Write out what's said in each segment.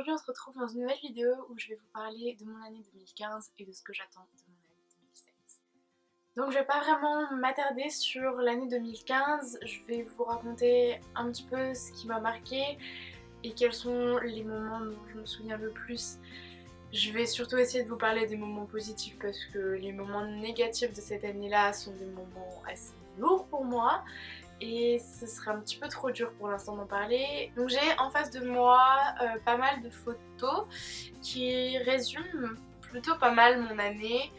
aujourd'hui on se retrouve dans une nouvelle vidéo où je vais vous parler de mon année 2015 et de ce que j'attends de mon année 2016. Donc je vais pas vraiment m'attarder sur l'année 2015, je vais vous raconter un petit peu ce qui m'a marqué et quels sont les moments dont je me souviens le plus. Je vais surtout essayer de vous parler des moments positifs parce que les moments négatifs de cette année-là sont des moments assez lourds pour moi. Et ce serait un petit peu trop dur pour l'instant d'en parler. Donc j'ai en face de moi pas mal de photos qui résument plutôt pas mal mon année.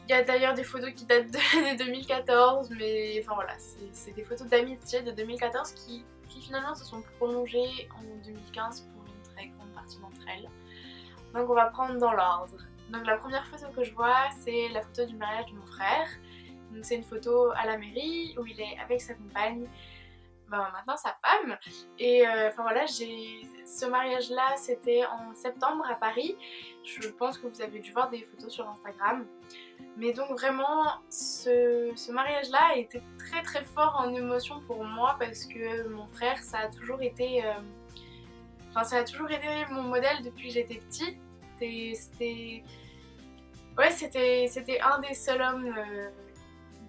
Il y a d'ailleurs des photos qui datent de l'année 2014, mais enfin voilà, c'est des photos d'amitié de 2014 qui finalement se sont prolongées en 2015 pour une très grande partie d'entre elles. Donc on va prendre dans l'ordre. Donc la première photo que je vois, c'est la photo du mariage de mon frère. Donc c'est une photo à la mairie où il est avec sa compagne, maintenant sa femme. Et enfin voilà, ce mariage là c'était en septembre à Paris. Je pense que vous avez dû voir des photos sur Instagram. Mais donc vraiment ce mariage là a été très très fort en émotion pour moi parce que mon frère ça a toujours été mon modèle depuis que j'étais petite. Et c'était un des seuls hommes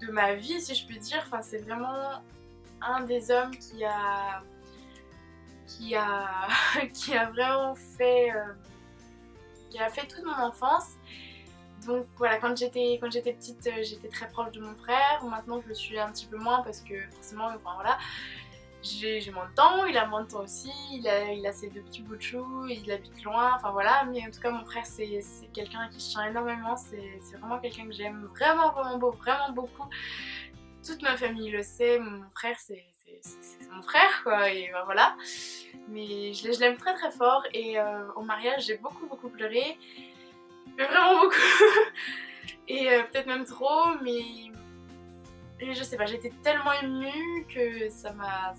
de ma vie si je puis dire. Enfin c'est vraiment un des hommes qui a qui a vraiment fait qui a fait toute mon enfance. Donc voilà, quand j'étais petite, j'étais très proche de mon frère. Maintenant je le suis un petit peu moins parce que forcément, enfin voilà, j'ai moins de temps, il a moins de temps aussi, il a ses deux petits bouts de chou, il habite loin, enfin voilà. Mais en tout cas mon frère c'est quelqu'un à qui je tiens énormément, c'est vraiment quelqu'un que j'aime vraiment beaucoup. Toute ma famille le sait, mon frère c'est mon frère quoi, et ben voilà. Mais je l'aime très très fort et au mariage j'ai beaucoup pleuré, mais vraiment beaucoup. Et peut-être même trop, mais je sais pas, j'étais tellement émue que ça m'a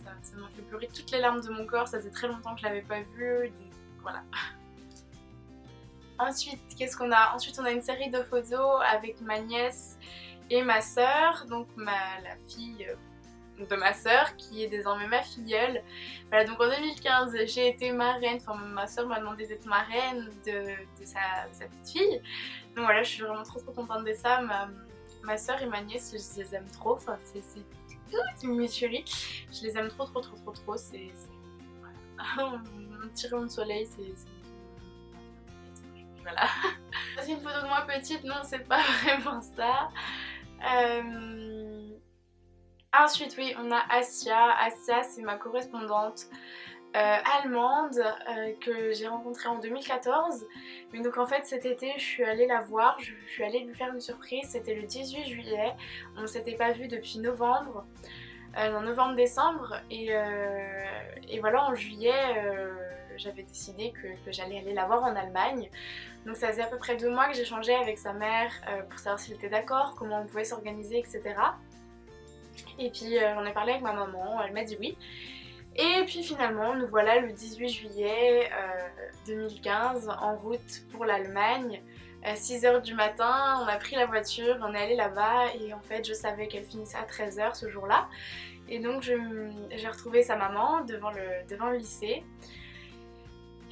fait pleurer toutes les larmes de mon corps, ça faisait très longtemps que je l'avais pas vu, donc voilà. Ensuite, qu'est-ce qu'on a? Ensuite, on a une série de photos avec ma nièce et ma sœur, donc la fille de ma sœur qui est désormais ma filleule. Voilà, donc en 2015 j'ai été marraine, enfin ma sœur m'a demandé d'être marraine de sa petite fille. Donc voilà, je suis vraiment trop contente de ça. Ma sœur et ma nièce, je les aime trop, enfin c'est une tuerie. Je les aime trop, c'est voilà. Un petit rayon de soleil, voilà. C'est une photo de moi petite, non c'est pas vraiment ça. Ensuite, oui, on a Asia. Asia, c'est ma correspondante allemande que j'ai rencontrée en 2014. Mais donc en fait cet été, je suis allée la voir, je suis allée lui faire une surprise. C'était le 18 juillet. On ne s'était pas vu depuis novembre, en novembre-décembre. Et voilà, en juillet, j'avais décidé que j'allais aller la voir en Allemagne. Donc ça faisait à peu près 2 mois que j'échangeais avec sa mère pour savoir s'il était d'accord, comment on pouvait s'organiser, etc. Et puis j'en ai parlé avec ma maman, elle m'a dit oui. Et puis finalement, nous voilà le 18 juillet 2015 en route pour l'Allemagne. 6h du matin, on a pris la voiture, on est allé là-bas et en fait je savais qu'elle finissait à 13h ce jour-là. Et donc j'ai retrouvé sa maman devant le lycée.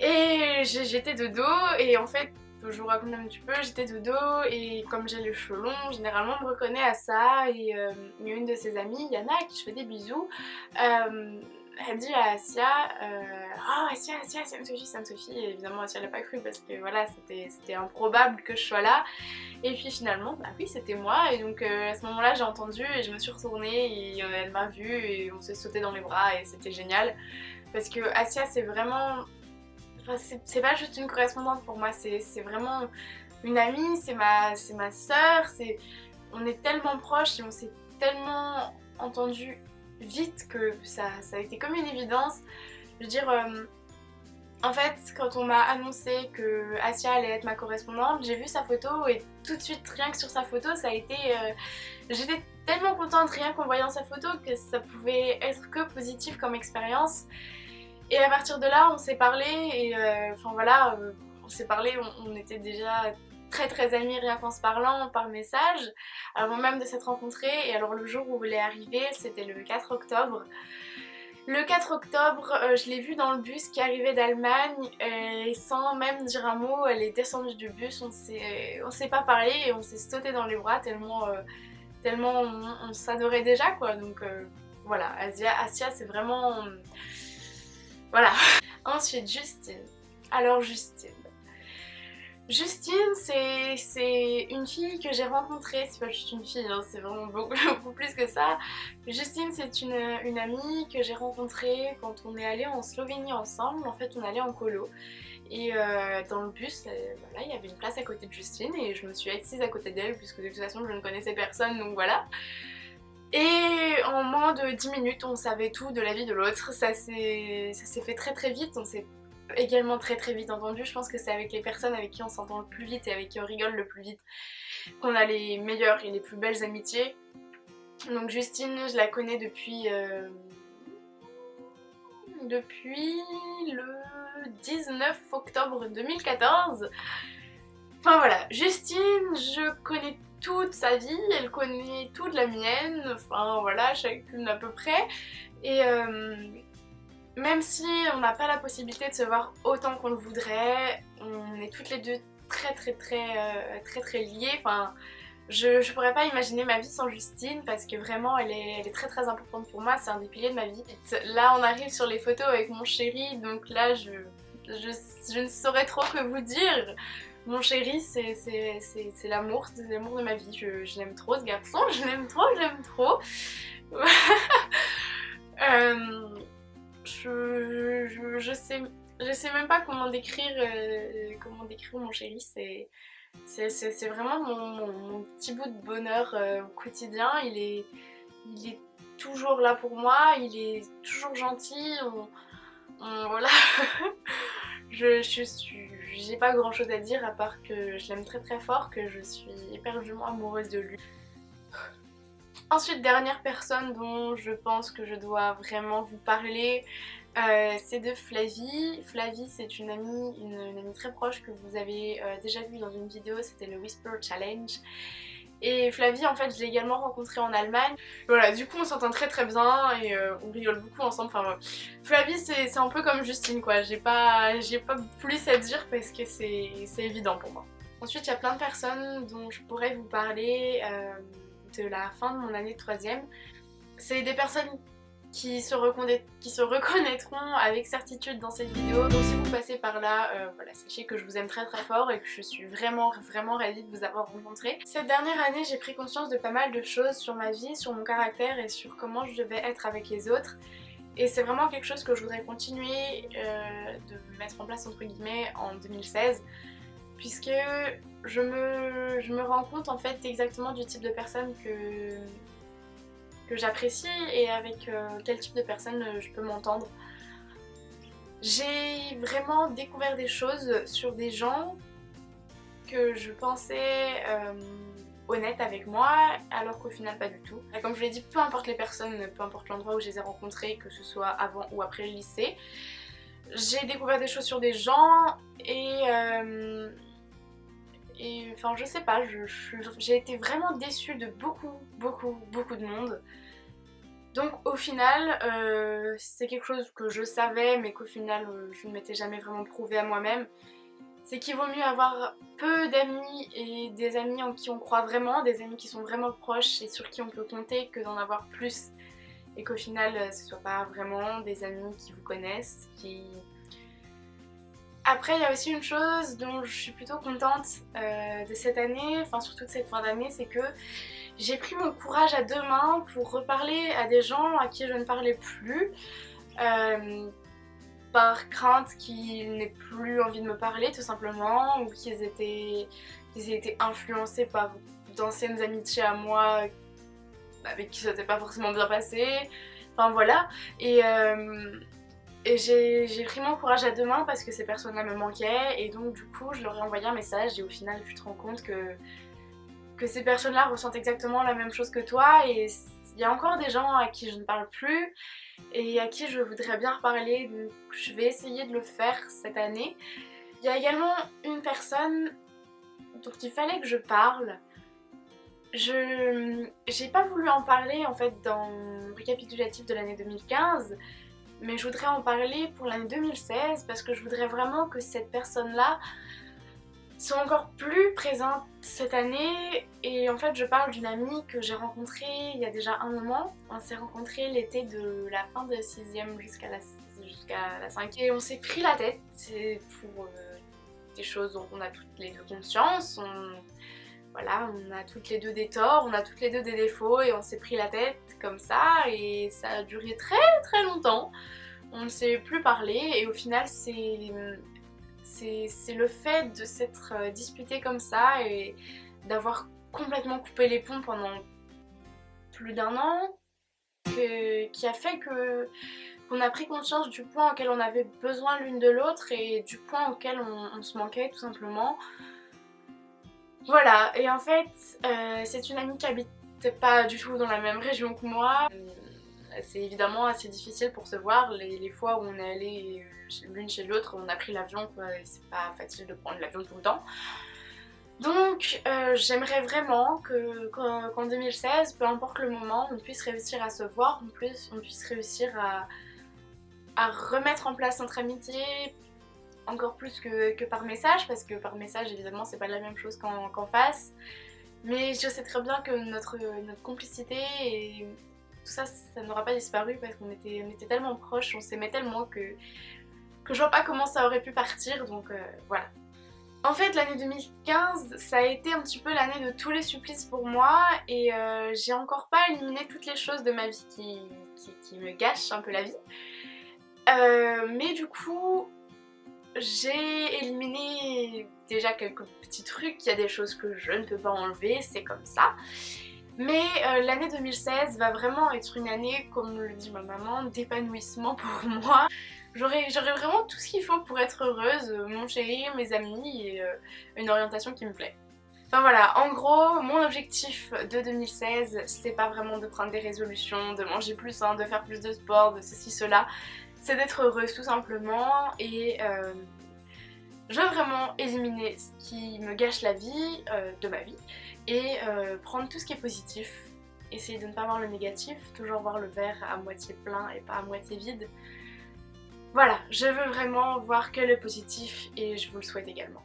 Et j'étais de dos et en fait, je vous raconte un petit peu, j'étais de dos et comme j'ai les cheveux longs, généralement on me reconnaît à ça. Et il y a une de ses amies, Yana, à qui je fais des bisous, elle dit à Asia, oh Asia, c'est Anne-Sophie, et évidemment Asia l'a pas cru parce que voilà, c'était improbable que je sois là. Et puis finalement, bah oui, c'était moi. Et donc à ce moment-là, j'ai entendu et je me suis retournée et elle m'a vue et on s'est sauté dans les bras et c'était génial. Parce que Asia, c'est vraiment... Enfin, c'est pas juste une correspondante pour moi, c'est vraiment une amie, c'est ma sœur, on est tellement proches et on s'est tellement entendu vite que ça a été comme une évidence. Je veux dire, en fait, quand on m'a annoncé que Asia allait être ma correspondante, j'ai vu sa photo et tout de suite, rien que sur sa photo, ça a été... J'étais tellement contente rien qu'en voyant sa photo que ça pouvait être que positif comme expérience. Et à partir de là, on s'est parlé et enfin voilà, on s'est parlé, on était déjà très amis rien qu'en se parlant par message, avant même de s'être rencontrés. Et alors le jour où elle est arrivée, c'était le 4 octobre. Le 4 octobre, je l'ai vue dans le bus qui arrivait d'Allemagne et sans même dire un mot, elle est descendue du bus, on s'est pas parlé et on s'est sauté dans les bras tellement on s'adorait déjà quoi. Donc voilà, Asia c'est vraiment... Voilà. Ensuite Justine. Alors Justine, c'est une fille que j'ai rencontrée, c'est pas juste une fille, hein, c'est vraiment beaucoup, beaucoup plus que ça. Justine, c'est une amie que j'ai rencontrée quand on est allé en Slovénie ensemble. En fait, on allait en colo. Et dans le bus, voilà, il y avait une place à côté de Justine et je me suis assise à côté d'elle puisque de toute façon je ne connaissais personne, donc voilà. Et en moins de 10 minutes, on savait tout de la vie de l'autre. Ça s'est fait très très vite, on s'est également très très vite entendu. Je pense que c'est avec les personnes avec qui on s'entend le plus vite et avec qui on rigole le plus vite qu'on a les meilleures et les plus belles amitiés. Donc Justine, je la connais depuis le 19 octobre 2014. Enfin voilà, Justine, je connais toute sa vie, elle connaît toute la mienne, enfin voilà, chacune à peu près. Et même si on n'a pas la possibilité de se voir autant qu'on le voudrait, on est toutes les deux très liées. Enfin, je pourrais pas imaginer ma vie sans Justine parce que vraiment elle est très importante pour moi, c'est un des piliers de ma vie. Là on arrive sur les photos avec mon chéri, donc là je ne saurais trop que vous dire. Mon chéri c'est l'amour de ma vie, je l'aime trop ce garçon, je l'aime trop. Je sais même pas comment décrire mon chéri, c'est vraiment mon petit bout de bonheur au quotidien. Il est toujours là pour moi, il est toujours gentil, voilà. J'ai pas grand chose à dire à part que je l'aime très fort, que je suis éperdument amoureuse de lui. Ensuite, dernière personne dont je pense que je dois vraiment vous parler, c'est de Flavie. Flavie, c'est une amie très proche que vous avez déjà vue dans une vidéo, c'était le Whisper Challenge. Et Flavie, en fait, je l'ai également rencontrée en Allemagne. Voilà, du coup, on s'entend très bien et on rigole beaucoup ensemble. Enfin, Flavie, c'est un peu comme Justine, quoi. J'ai pas plus à dire parce que c'est évident pour moi. Ensuite, il y a plein de personnes dont je pourrais vous parler de la fin de mon année de 3ème. C'est des personnes qui se reconnaîtront avec certitude dans cette vidéo. Donc si vous passez par là, voilà, sachez que je vous aime très fort et que je suis vraiment ravie de vous avoir rencontré. Cette dernière année, j'ai pris conscience de pas mal de choses sur ma vie, sur mon caractère et sur comment je devais être avec les autres. Et c'est vraiment quelque chose que je voudrais continuer de mettre en place entre guillemets en 2016. Puisque je me rends compte en fait exactement du type de personne que j'apprécie et avec quel type de personne je peux m'entendre. J'ai vraiment découvert des choses sur des gens que je pensais honnêtes avec moi, alors qu'au final pas du tout. Et comme je l'ai dit, peu importe les personnes, peu importe l'endroit où je les ai rencontrées, que ce soit avant ou après le lycée, j'ai découvert des choses sur des gens et enfin je sais pas, j'ai été vraiment déçue de beaucoup de monde. Donc au final, c'est quelque chose que je savais mais qu'au final je ne m'étais jamais vraiment prouvé à moi-même. C'est qu'il vaut mieux avoir peu d'amis et des amis en qui on croit vraiment, des amis qui sont vraiment proches et sur qui on peut compter, que d'en avoir plus et qu'au final ce soit pas vraiment des amis qui vous connaissent, qui... Après, il y a aussi une chose dont je suis plutôt contente de cette année, enfin surtout de cette fin d'année, c'est que j'ai pris mon courage à 2 mains pour reparler à des gens à qui je ne parlais plus, par crainte qu'ils n'aient plus envie de me parler tout simplement, ou qu'ils aient été influencés par d'anciennes amitiés à moi avec qui ça s'était pas forcément bien passé, enfin voilà. Et j'ai pris mon courage à 2 mains parce que ces personnes-là me manquaient et donc du coup je leur ai envoyé un message et au final tu te rends compte que ces personnes-là ressentent exactement la même chose que toi et il y a encore des gens à qui je ne parle plus et à qui je voudrais bien reparler, donc je vais essayer de le faire cette année. Il y a également une personne dont il fallait que je parle. J'ai pas voulu en parler en fait dans mon récapitulatif de l'année 2015 mais je voudrais en parler pour l'année 2016 parce que je voudrais vraiment que cette personne-là soit encore plus présente cette année. Et en fait je parle d'une amie que j'ai rencontrée il y a déjà un moment. On s'est rencontrés l'été de la fin de 6ème jusqu'à la 5ème et on s'est pris la tête pour des choses dont on a toutes les deux conscience. Voilà, on a toutes les deux des torts, on a toutes les deux des défauts et on s'est pris la tête comme ça et ça a duré très très longtemps. On ne s'est plus parlé et au final c'est le fait de s'être disputé comme ça et d'avoir complètement coupé les ponts pendant plus d'un an qui a fait qu'on a pris conscience du point auquel on avait besoin l'une de l'autre et du point auquel on se manquait tout simplement. Voilà, et en fait, c'est une amie qui habite pas du tout dans la même région que moi. C'est évidemment assez difficile pour se voir. Les fois où on est allé l'une chez l'autre, on a pris l'avion, quoi, et c'est pas facile de prendre l'avion tout le temps. Donc j'aimerais vraiment qu'en 2016, peu importe le moment, on puisse réussir à se voir, on puisse réussir à remettre en place notre amitié, encore plus que par message, parce que par message évidemment c'est pas la même chose qu'en face, mais je sais très bien que notre complicité et tout ça, ça n'aura pas disparu parce qu'on était tellement proches, on s'aimait tellement que je vois pas comment ça aurait pu partir, donc voilà. En fait l'année 2015 ça a été un petit peu l'année de tous les supplices pour moi et j'ai encore pas éliminé toutes les choses de ma vie qui me gâchent un peu la vie, mais du coup j'ai éliminé déjà quelques petits trucs, il y a des choses que je ne peux pas enlever, c'est comme ça. Mais l'année 2016 va vraiment être une année, comme le dit ma maman, d'épanouissement pour moi. J'aurai vraiment tout ce qu'il faut pour être heureuse, mon chéri, mes amis et une orientation qui me plaît. Enfin voilà, en gros, mon objectif de 2016, c'est pas vraiment de prendre des résolutions, de manger plus sain, de faire plus de sport, de ceci, cela. C'est d'être heureuse tout simplement et je veux vraiment éliminer ce qui me gâche la vie de ma vie et prendre tout ce qui est positif, essayer de ne pas voir le négatif, toujours voir le verre à moitié plein et pas à moitié vide. Voilà, je veux vraiment voir que le positif et je vous le souhaite également.